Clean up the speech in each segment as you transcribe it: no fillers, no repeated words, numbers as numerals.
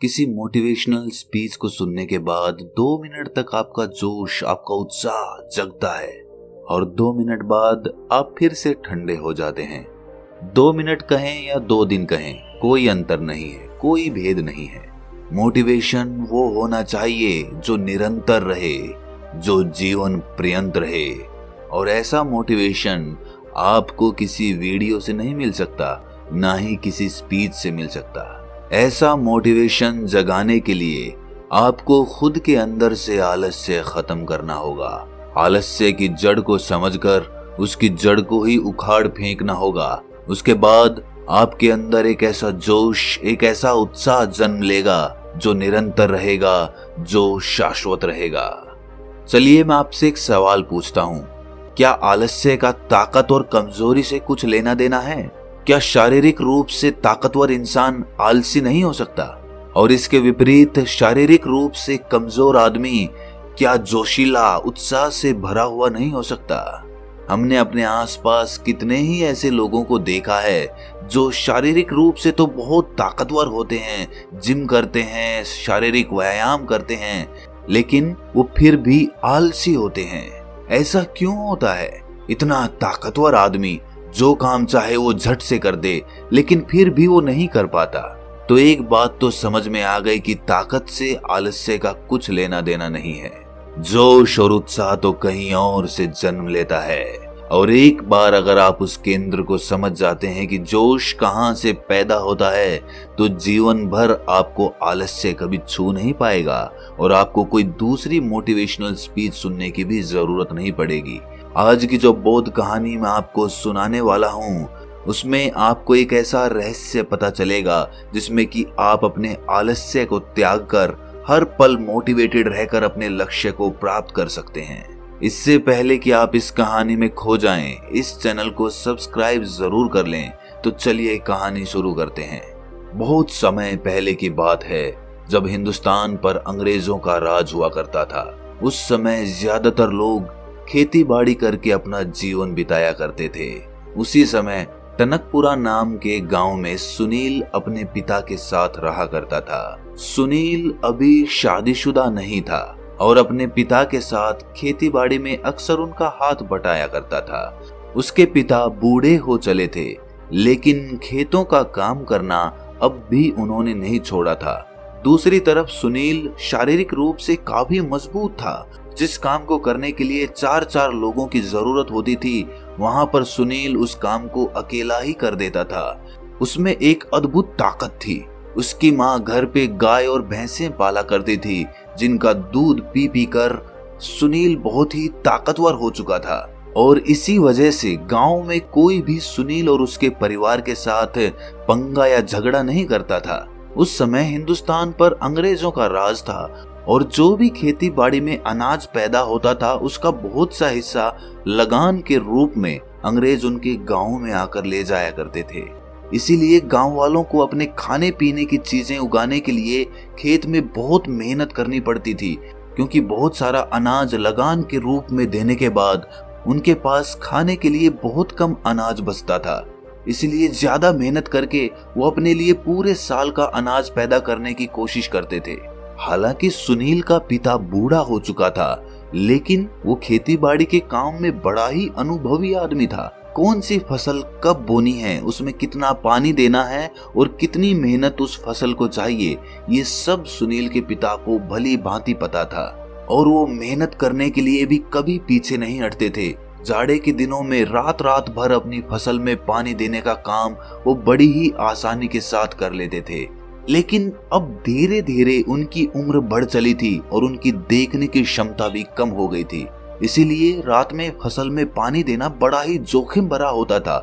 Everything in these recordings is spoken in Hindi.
किसी मोटिवेशनल स्पीच को सुनने के बाद 2 मिनट तक आपका जोश, आपका उत्साह जगता है और 2 मिनट बाद आप फिर से ठंडे हो जाते हैं। 2 मिनट कहें या 2 दिन कहें, कोई अंतर नहीं है, कोई भेद नहीं है। मोटिवेशन वो होना चाहिए जो निरंतर रहे, जो जीवन पर्यंत रहे। और ऐसा मोटिवेशन आपको किसी वीडियो से नहीं मिल सकता, ना ही किसी स्पीच से मिल सकता। ऐसा मोटिवेशन जगाने के लिए आपको खुद के अंदर से आलस्य खत्म करना होगा। आलस्य की जड़ को समझकर उसकी जड़ को ही उखाड़ फेंकना होगा। उसके बाद आपके अंदर एक ऐसा जोश, एक ऐसा उत्साह जन्म लेगा जो निरंतर रहेगा, जो शाश्वत रहेगा। चलिए मैं आपसे एक सवाल पूछता हूँ, क्या आलस्य का ताकत और कमजोरी से कुछ लेना देना है? क्या शारीरिक रूप से ताकतवर इंसान आलसी नहीं हो सकता? और इसके विपरीत शारीरिक रूप से कमजोर आदमी क्या जोशीला, उत्साह से भरा हुआ नहीं हो सकता? हमने अपने आसपास कितने ही ऐसे लोगों को देखा है जो शारीरिक रूप से तो बहुत ताकतवर होते हैं, जिम करते हैं, शारीरिक व्यायाम करते हैं, लेकिन वो फिर भी आलसी होते हैं। ऐसा क्यों होता है? इतना ताकतवर आदमी जो काम चाहे वो झट से कर दे, लेकिन फिर भी वो नहीं कर पाता। तो एक बात तो समझ में आ गई कि ताकत से आलस्य का कुछ लेना देना नहीं है। जोश और उत्साह तो कहीं और से जन्म लेता है। और एक बार अगर आप उस केंद्र को समझ जाते हैं कि जोश कहाँ से पैदा होता है, तो जीवन भर आपको आलस्य कभी छू नहीं पाएगा और आपको कोई दूसरी मोटिवेशनल स्पीच सुनने की भी जरूरत नहीं पड़ेगी। आज की जो बोध कहानी मैं आपको सुनाने वाला हूँ, उसमें आपको एक ऐसा रहस्य पता चलेगा जिसमें कि आप अपने आलस्य को त्याग कर हर पल मोटिवेटेड रहकर अपने लक्ष्य को प्राप्त कर सकते हैं। इससे पहले कि आप इस कहानी में खो जाएं, इस चैनल को सब्सक्राइब जरूर कर लें। तो चलिए कहानी शुरू करते हैं। बहुत समय पहले की बात है, जब हिंदुस्तान पर अंग्रेजों का राज हुआ करता था। उस समय ज्यादातर लोग खेती बाड़ी करके अपना जीवन बिताया करते थे। उसी समय टनकपुरा नाम के गांव में सुनील अपने पिता के साथ रहा करता था। सुनील अभी शादीशुदा नहीं था और अपने पिता के साथ खेती बाड़ी में अक्सर उनका हाथ बटाया करता था। उसके पिता बूढ़े हो चले थे, लेकिन खेतों का काम करना अब भी उन्होंने नहीं छोड़ा था। दूसरी तरफ सुनील शारीरिक रूप से काफी मजबूत था। जिस काम को करने के लिए 4-4 लोगों की जरूरत होती थी, वहां पर सुनील उस काम को अकेला ही कर देता था। उसमें एक अद्भुत ताकत थी। उसकी माँ घर पे गाय और भैंसें पाला करती थी, जिनका दूध पी पी कर सुनील बहुत ही ताकतवर हो चुका था। और इसी वजह से गांव में कोई भी सुनील और उसके परिवार के साथ पंगा या झगड़ा नहीं करता था। उस समय हिंदुस्तान पर अंग्रेजों का राज था और जो भी खेती बाड़ी में अनाज पैदा होता था, उसका बहुत सा हिस्सा लगान के रूप में अंग्रेज उनके गांव में आकर ले जाया करते थे। इसीलिए गांव वालों को अपने खाने पीने की चीजें उगाने के लिए खेत में बहुत मेहनत करनी पड़ती थी, क्योंकि बहुत सारा अनाज लगान के रूप में देने के बाद उनके पास खाने के लिए बहुत कम अनाज बचता था। इसलिए ज्यादा मेहनत करके वो अपने लिए पूरे साल का अनाज पैदा करने की कोशिश करते थे। हालांकि सुनील का पिता बूढ़ा हो चुका था, लेकिन वो खेती बाड़ी के काम में बड़ा ही अनुभवी आदमी था। कौन सी फसल कब बोनी है, उसमें कितना पानी देना है और कितनी मेहनत उस फसल को चाहिए, ये सब सुनील के पिता को भली भांति पता था। और वो मेहनत करने के लिए भी कभी पीछे नहीं हटते थे। जाड़े के दिनों में रात रात भर अपनी फसल में पानी देने का काम वो बड़ी ही आसानी के साथ कर लेते थे। लेकिन अब धीरे धीरे उनकी उम्र बढ़ चली थी और उनकी देखने की क्षमता भी कम हो गई थी। इसीलिए रात में फसल में पानी देना बड़ा ही जोखिम भरा होता था,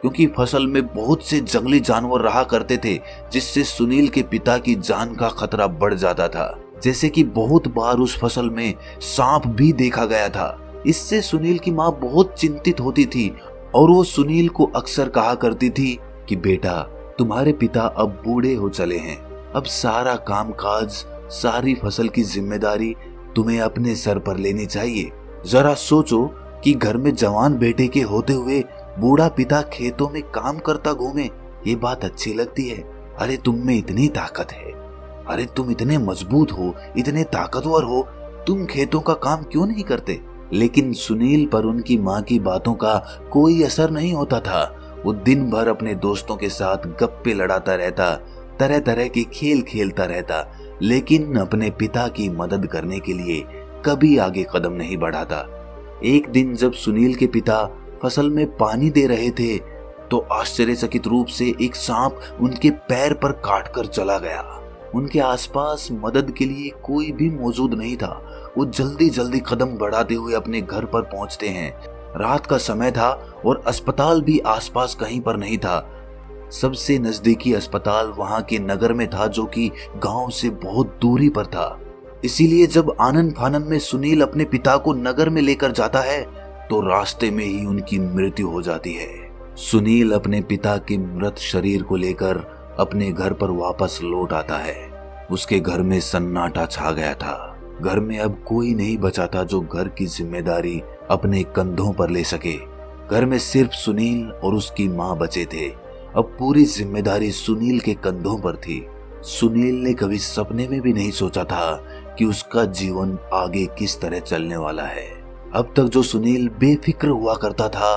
क्योंकि फसल में बहुत से जंगली जानवर रहा करते थे, जिससे सुनील के पिता की जान का खतरा बढ़ जाता था। जैसे कि बहुत बार उस फसल में सांप भी देखा गया था। इससे सुनील की माँ बहुत चिंतित होती थी और वो सुनील को अक्सर कहा करती थी कि बेटा, तुम्हारे पिता अब बूढ़े हो चले हैं, अब सारा कामकाज, सारी फसल की जिम्मेदारी तुम्हें अपने सर पर लेनी चाहिए। जरा सोचो कि घर में जवान बेटे के होते हुए बूढ़ा पिता खेतों में काम करता घूमे, ये बात अच्छी लगती है? अरे तुम में इतनी ताकत है, अरे तुम इतने मजबूत हो, इतने ताकतवर हो, तुम खेतों का काम क्यों नहीं करते? लेकिन सुनील पर उनकी माँ की बातों का कोई असर नहीं होता था। वो दिन भर अपने दोस्तों के साथ गप्पे लड़ाता रहता, तरह तरह के खेल खेलता रहता, लेकिन अपने पिता की मदद करने के लिए कभी आगे कदम नहीं बढ़ाता। एक दिन जब सुनील के पिता फसल में पानी दे रहे थे तो आश्चर्यचकित रूप से एक सांप उनके पैर पर काट कर चला गया। उनके आसपास मदद के लिए कोई भी मौजूद नहीं था। वो जल्दी जल्दी कदम बढ़ाते हुए अपने घर पर पहुंचते हैं। रात का समय था और अस्पताल भी आसपास कहीं पर नहीं था। सबसे नजदीकी अस्पताल वहां के नगर में था, जो कि गांव से बहुत दूरी पर था। इसीलिए जब आनन फानन में सुनील अपने पिता को नगर में लेकर जाता है तो रास्ते में ही उनकी मृत्यु हो जाती है। सुनील अपने पिता के मृत शरीर को लेकर अपने घर पर वापस लौट आता है। उसके घर में सन्नाटा छा गया था। घर में अब कोई नहीं बचा था जो घर की जिम्मेदारी अपने कंधों पर ले सके। घर में सिर्फ सुनील और उसकी माँ बचे थे। अब पूरी जिम्मेदारी सुनील के कंधों पर थी। सुनील ने कभी सपने में भी नहीं सोचा था कि उसका जीवन आगे किस तरह चलने वाला है। अब तक जो सुनील बेफिक्र हुआ करता था,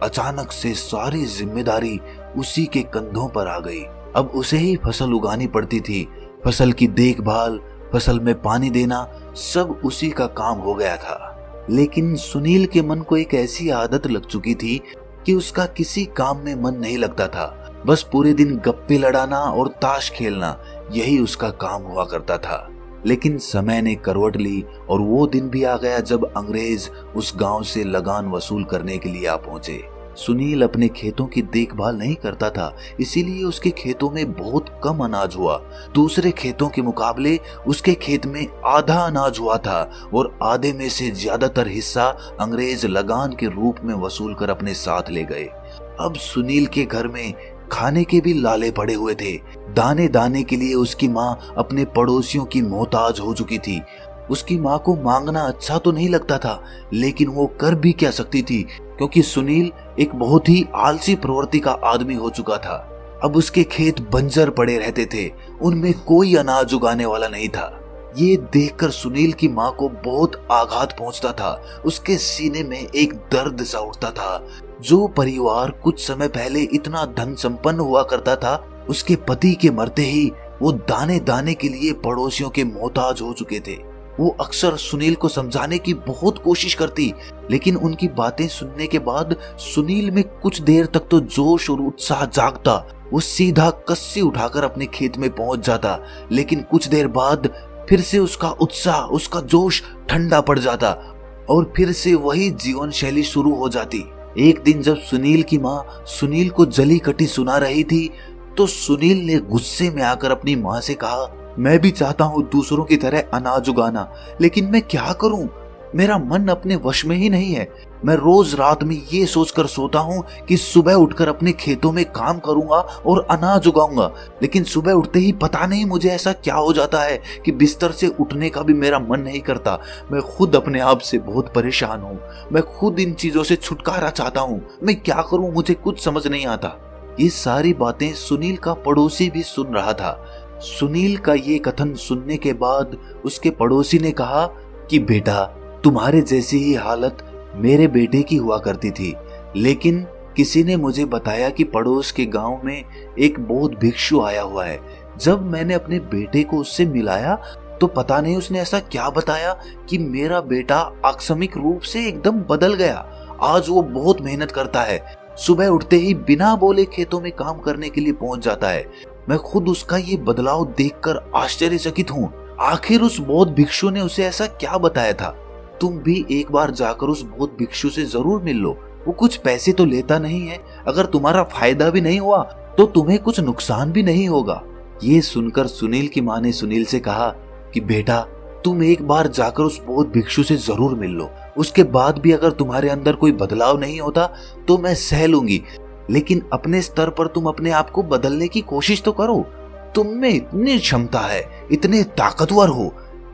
अचानक से सारी जिम्मेदारी उसी के कंधों पर आ गई। अब उसे ही फसल उगानी पड़ती थी। फसल की देखभाल, फसल में पानी देना, सब उसी का काम हो गया था। लेकिन सुनील के मन को एक ऐसी आदत लग चुकी थी कि उसका किसी काम में मन नहीं लगता था। बस पूरे दिन गप्पे लड़ाना और ताश खेलना, यही उसका काम हुआ करता था। लेकिन समय ने करवट ली और वो दिन भी आ गया जब अंग्रेज उस गांव से लगान वसूल करने के लिए आ पहुंचे। सुनील अपने खेतों की देखभाल नहीं करता था, इसीलिए उसके खेतों में बहुत कम अनाज हुआ। दूसरे खेतों के मुकाबले उसके खेत में आधा अनाज हुआ था और आधे में से ज्यादातर हिस्सा अंग्रेज लगान के रूप में वसूल कर अपने साथ ले गए। अब सुनील के घर में खाने के भी लाले पड़े हुए थे। दाने दाने के लिए उसकी माँ अपने पड़ोसियों की मोहताज हो चुकी थी। उसकी माँ को मांगना अच्छा तो नहीं लगता था, लेकिन वो कर भी क्या सकती थी, क्योंकि सुनील एक बहुत ही आलसी प्रवृत्ति का आदमी हो चुका था। अब उसके खेत बंजर पड़े रहते थे, उनमें कोई अनाज उगाने वाला नहीं था। ये देखकर सुनील की माँ को बहुत आघात पहुंचता था। उसके सीने में एक दर्द सा उठता था। जो परिवार कुछ समय पहले इतना धन संपन्न हुआ करता था, उसके पति के मरते ही वो दाने दाने के लिए पड़ोसियों के मोहताज हो चुके थे। वो अक्सर सुनील को समझाने की बहुत कोशिश करती, लेकिन उनकी बातें सुनने के बाद सुनील में कुछ देर तक तो जोश और उत्साह जागता। वो सीधा कस्सी उठाकर अपने खेत में पहुंच जाता, लेकिन कुछ देर बाद फिर से उसका उत्साह, उसका जोश ठंडा पड़ जाता और फिर से वही जीवन शैली शुरू हो जाती। एक दिन जब सुनील की माँ सुनील को जली कटी सुना रही थी, तो सुनील ने गुस्से में आकर अपनी माँ से कहा, मैं भी चाहता हूँ दूसरों की तरह अनाज उगाना, लेकिन मैं क्या करूँ? मेरा मन अपने वश में ही नहीं है। मैं रोज रात में ये सोचकर सोता हूँ कि सुबह उठकर अपने खेतों में काम करूंगा और अनाज उगाऊंगा, लेकिन सुबह उठते ही पता नहीं मुझे ऐसा क्या हो जाता है कि बिस्तर से उठने का भी मेरा मन नहीं करता। मैं खुद अपने आप से बहुत परेशान हूँ। मैं खुद इन चीजों से छुटकारा चाहता हूँ। मैं क्या करूँ, मुझे कुछ समझ नहीं आता। ये सारी बातें सुनील का पड़ोसी भी सुन रहा था। सुनील का ये कथन सुनने के बाद उसके पड़ोसी ने कहा कि बेटा, तुम्हारे जैसी ही हालत मेरे बेटे की हुआ करती थी, लेकिन किसी ने मुझे बताया कि पड़ोस के गांव में एक बौद्ध भिक्षु आया हुआ है। जब मैंने अपने बेटे को उससे मिलाया तो पता नहीं उसने ऐसा क्या बताया कि मेरा बेटा आकस्मिक रूप से एकदम बदल गया। आज वो बहुत मेहनत करता है, सुबह उठते ही बिना बोले खेतों में काम करने के लिए पहुंच जाता है। मैं खुद उसका ये बदलाव देखकर आश्चर्यचकित हूँ। आखिर उस बौद्ध भिक्षु ने उसे ऐसा क्या बताया था? तुम भी एक बार जाकर उस बौद्ध भिक्षु से जरूर मिल लो। वो कुछ पैसे तो लेता नहीं है। अगर तुम्हारा फायदा भी नहीं हुआ तो तुम्हें कुछ नुकसान भी नहीं होगा। ये सुनकर सुनील की माँ ने सुनील से कहा कि बेटा, तुम एक बार जाकर उस बौद्ध भिक्षु से जरूर मिल लो। उसके बाद भी अगर तुम्हारे अंदर कोई बदलाव नहीं होता तो मैं सह लूंगी, लेकिन अपने स्तर पर तुम अपने आप को बदलने की कोशिश तो करो। तुम में इतनी क्षमता है, इतने ताकतवर हो,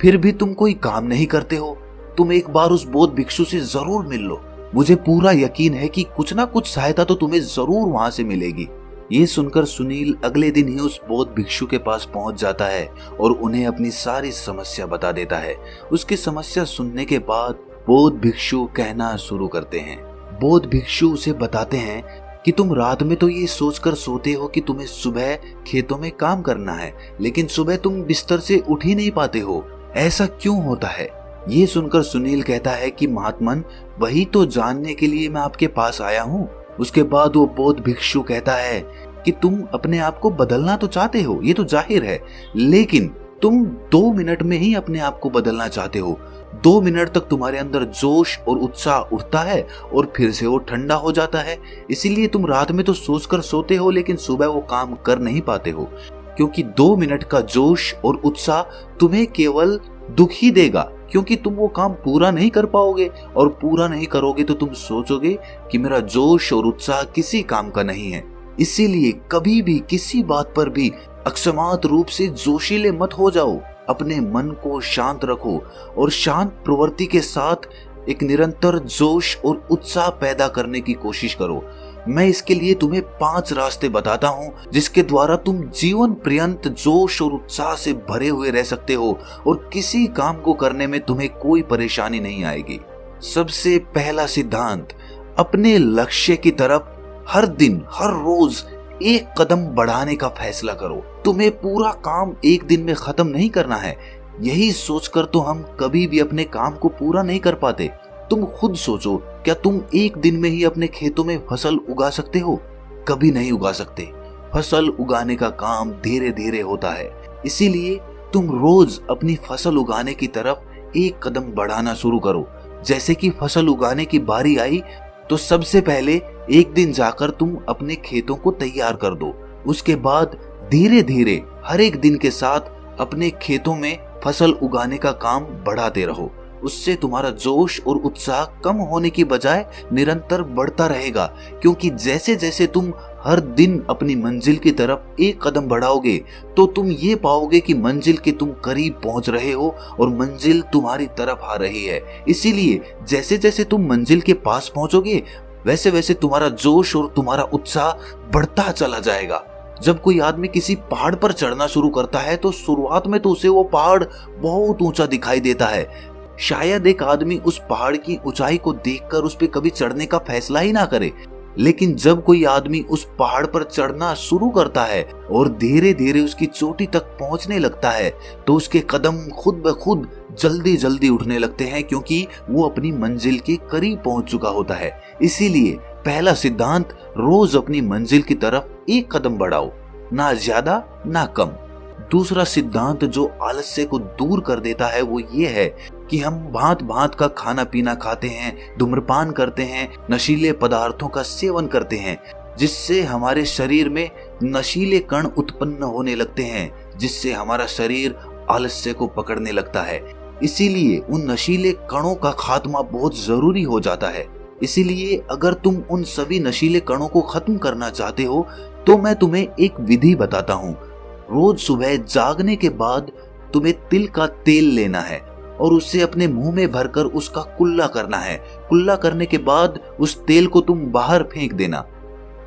फिर भी तुम कोई काम नहीं करते हो। तुम एक बार उस बौद्ध भिक्षु से जरूर मिल लो। मुझे पूरा यकीन है कि कुछ ना कुछ सहायता तो तुम्हें जरूर वहां से मिलेगी। ये सुनकर सुनील अगले दिन ही उस बौद्ध भिक्षु के पास पहुंच जाता है और उन्हें अपनी सारी समस्या बता देता है। उसकी समस्या सुनने के बाद बौद्ध भिक्षु कहना शुरू करते हैं। बौद्ध भिक्षु उसे बताते हैं कि तुम रात में तो ये सोचकर सोते हो कि तुम्हें सुबह खेतों में काम करना है, लेकिन सुबह तुम बिस्तर से उठ ही नहीं पाते हो। ऐसा क्यों होता है? ये सुनकर सुनील कहता है कि महात्मन, वही तो जानने के लिए मैं आपके पास आया हूँ। उसके बाद वो बौद्ध भिक्षु कहता है कि तुम अपने आप को बदलना तो चाहते हो, ये तो जाहिर है, लेकिन तुम 2 मिनट में ही अपने आप को बदलना चाहते हो। 2 मिनट तक तुम्हारे अंदर जोश और उत्साह उठता है और फिर से वो ठंडा हो जाता है। इसीलिए तुम रात में तो सोचकर सोते हो, लेकिन सुबह वो काम कर नहीं पाते हो, क्योंकि 2 मिनट का जोश और उत्साह तुम्हें केवल दुख ही देगा, क्योंकि तुम वो काम पूरा नहीं कर पाओगे, और पूरा नहीं करोगे तो तुम सोचोगे कि मेरा जोश और उत्साह किसी काम का नहीं है। इसीलिए कभी भी किसी बात पर भी अकस्मात रूप से जोशीले मत हो जाओ। अपने मन को शांत रखो और शांत प्रवृत्ति के साथ एक निरंतर जोश और उत्साह पैदा करने की कोशिश करो। मैं इसके लिए तुम्हें 5 रास्ते बताता हूँ, जिसके द्वारा तुम जीवन पर्यंत जोश और उत्साह से भरे हुए रह सकते हो और किसी काम को करने में तुम्हें कोई परेशानी नहीं आएगी। सबसे पहला सिद्धांत, अपने लक्ष्य की तरफ हर दिन हर रोज एक कदम बढ़ाने का फैसला करो। तुम्हें पूरा काम एक दिन में खत्म नहीं करना है। यही सोचकर तो हम कभी भी अपने काम को पूरा नहीं कर पाते। तुम खुद सोचो, क्या तुम एक दिन में ही अपने खेतों में फसल उगा सकते हो? कभी नहीं उगा सकते। फसल उगाने का काम धीरे धीरे होता है। इसीलिए तुम रोज अपनी फसल उगाने की तरफ एक कदम बढ़ाना शुरू करो। जैसे कि फसल उगाने की बारी आई तो सबसे पहले एक दिन जाकर तुम अपने खेतों को तैयार कर दो। उसके बाद धीरे धीरे हर एक दिन के साथ अपने खेतों में फसल उगाने का काम बढ़ाते रहो। उससे तुम्हारा जोश और उत्साह कम होने की बजाय निरंतर बढ़ता रहेगा, क्योंकि जैसे जैसे तुम हर दिन अपनी मंजिल की तरफ एक कदम बढ़ाओगे तो तुम ये पाओगे कि मंजिल के तुम करीब पहुंच रहे हो और मंजिल तुम्हारी तरफ आ रही है। इसीलिए जैसे जैसे तुम मंजिल के पास पहुंचोगे वैसे वैसे तुम्हारा जोश और तुम्हारा उत्साह बढ़ता चला जाएगा। जब कोई आदमी किसी पहाड़ पर चढ़ना शुरू करता है तो शुरुआत में तो उसे वो पहाड़ बहुत ऊंचा दिखाई देता है। शायद एक आदमी उस पहाड़ की ऊंचाई को देखकर उस पर कभी चढ़ने का फैसला ही ना करे, लेकिन जब कोई आदमी उस पहाड़ पर चढ़ना शुरू करता है और धीरे धीरे उसकी चोटी तक पहुंचने लगता है तो उसके कदम खुद ब खुद जल्दी जल्दी उठने लगते हैं, क्योंकि वो अपनी मंजिल के करीब पहुंच चुका होता है। इसीलिए पहला सिद्धांत, रोज अपनी मंजिल की तरफ एक कदम बढ़ाओ, ना ज्यादा ना कम। दूसरा सिद्धांत जो आलस्य को दूर कर देता है वो ये है कि हम भांत भांत का खाना पीना खाते हैं, धूम्रपान करते हैं, नशीले पदार्थों का सेवन करते हैं, जिससे हमारे शरीर में नशीले कण उत्पन्न होने लगते हैं, जिससे हमारा शरीर आलस्य को पकड़ने लगता है। इसीलिए उन नशीले कणों का खात्मा बहुत जरूरी हो जाता है। इसीलिए अगर तुम उन सभी नशीले कणों को खत्म करना चाहते हो तो मैं तुम्हें एक विधि बताता हूँ। रोज सुबह जागने के बाद तुम्हें तिल का तेल लेना है और उसे अपने मुंह में भरकर उसका कुल्ला करना है। कुल्ला करने के बाद उस तेल को तुम बाहर फेंक देना।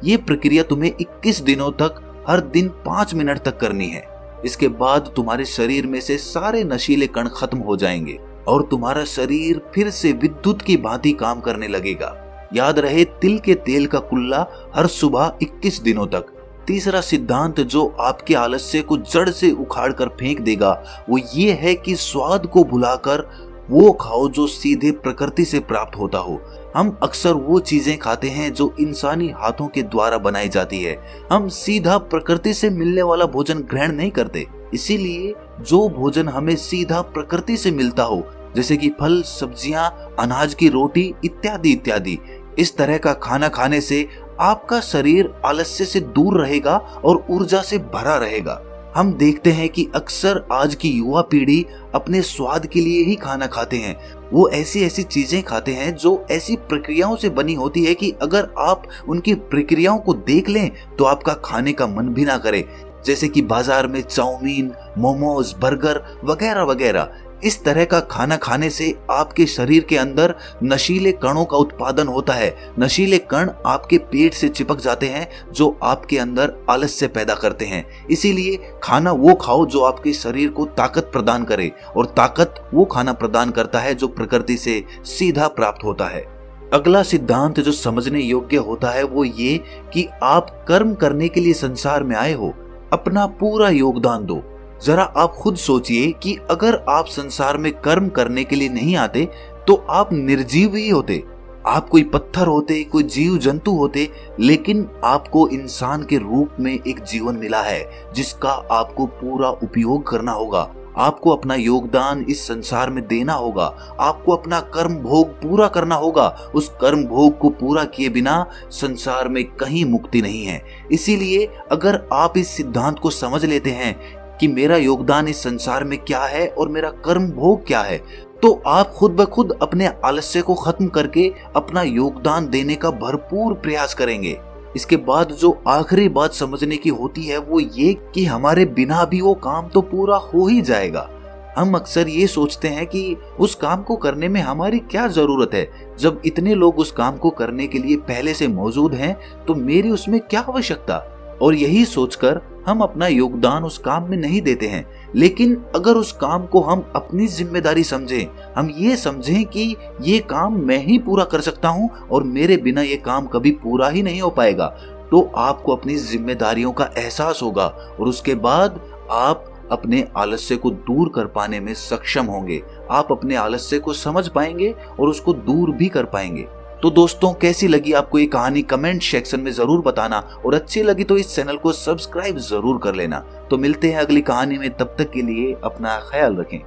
ये प्रक्रिया तुम्हें 21 दिनों तक हर दिन 5 मिनट तक करनी है। इसके बाद तुम्हारे शरीर में से सारे नशीले कण खत्म हो जाएंगे और तुम्हारा शरीर फिर से विद्युत की भांति काम करने लगेगा। याद रहे, तिल के तेल का कुल्ला हर सुबह 21 दिनों तक। तीसरा सिद्धांत जो आपके आलस्य को जड़ से उखाड़ कर फेंक देगा वो ये है कि स्वाद को भुलाकर वो खाओ जो सीधे प्रकृति से प्राप्त होता हो। हम अक्सर वो चीजें खाते हैं जो इंसानी हाथों के द्वारा बनाई जाती है। हम सीधा प्रकृति से मिलने वाला भोजन ग्रहण नहीं करते। इसीलिए जो भोजन हमें सीधा प्रकृति से मिलता हो, जैसे कि फल, सब्जियां, अनाज की रोटी इत्यादि इत्यादि, इस तरह का खाना खाने से आपका शरीर आलस्य से दूर रहेगा और ऊर्जा से भरा रहेगा। हम देखते हैं कि अक्सर आज की युवा पीढ़ी अपने स्वाद के लिए ही खाना खाते हैं। वो ऐसी ऐसी चीजें खाते हैं जो ऐसी प्रक्रियाओं से बनी होती है कि अगर आप उनकी प्रक्रियाओं को देख लें तो आपका खाने का मन भी ना करे। जैसे कि बाजार में चाउमीन, मोमोज, बर्गर वगैरह वगैरह, इस तरह का खाना खाने से आपके शरीर के अंदर नशीले कणों का उत्पादन होता है। नशीले कण आपके पेट से चिपक जाते हैं जो आपके अंदर आलस्य पैदा करते हैं। इसीलिए खाना वो खाओ जो आपके शरीर को ताकत प्रदान करे, और ताकत वो खाना प्रदान करता है जो प्रकृति से सीधा प्राप्त होता है। अगला सिद्धांत जो समझने योग्य होता है वो ये कि आप कर्म करने के लिए संसार में आए हो, अपना पूरा योगदान दो। जरा आप खुद सोचिए कि अगर आप संसार में कर्म करने के लिए नहीं आते तो आप निर्जीव ही होते, आप कोई पत्थर होते, कोई जीव जंतु होते, लेकिन आपको इंसान के रूप में एक जीवन मिला है जिसका आपको पूरा उपयोग करना होगा। आपको अपना योगदान इस संसार में देना होगा, आपको अपना कर्म भोग पूरा करना होगा। उस कर्म भोग को पूरा किए बिना संसार में कहीं मुक्ति नहीं है। इसीलिए अगर आप इस सिद्धांत को समझ लेते हैं कि मेरा योगदान इस संसार में क्या है और मेरा कर्म भोग क्या है, तो आप खुद ब खुद अपने आलस्य को खत्म करके अपना योगदान देने का भरपूर प्रयास करेंगे। इसके बाद जो आखिरी बात समझने की होती है वो ये कि हमारे बिना भी वो काम तो पूरा हो ही जाएगा। हम अक्सर ये सोचते हैं कि उस काम को करने में हमारी क्या जरूरत है, जब इतने लोग उस काम को करने के लिए पहले से मौजूद हैं तो मेरी उसमें क्या आवश्यकता। और यही सोचकर हम अपना योगदान उस काम में नहीं देते हैं। लेकिन अगर उस काम को हम अपनी जिम्मेदारी समझें, हम ये समझें कि ये काम मैं ही पूरा कर सकता हूँ और मेरे बिना ये काम कभी पूरा ही नहीं हो पाएगा, तो आपको अपनी जिम्मेदारियों का एहसास होगा और उसके बाद आप अपने आलस्य को दूर कर पाने में सक्षम होंगे। आप अपने आलस्य को समझ पाएंगे और उसको दूर भी कर पाएंगे। तो दोस्तों, कैसी लगी आपको ये कहानी कमेंट सेक्शन में जरूर बताना, और अच्छी लगी तो इस चैनल को सब्सक्राइब जरूर कर लेना। तो मिलते हैं अगली कहानी में, तब तक के लिए अपना ख्याल रखें।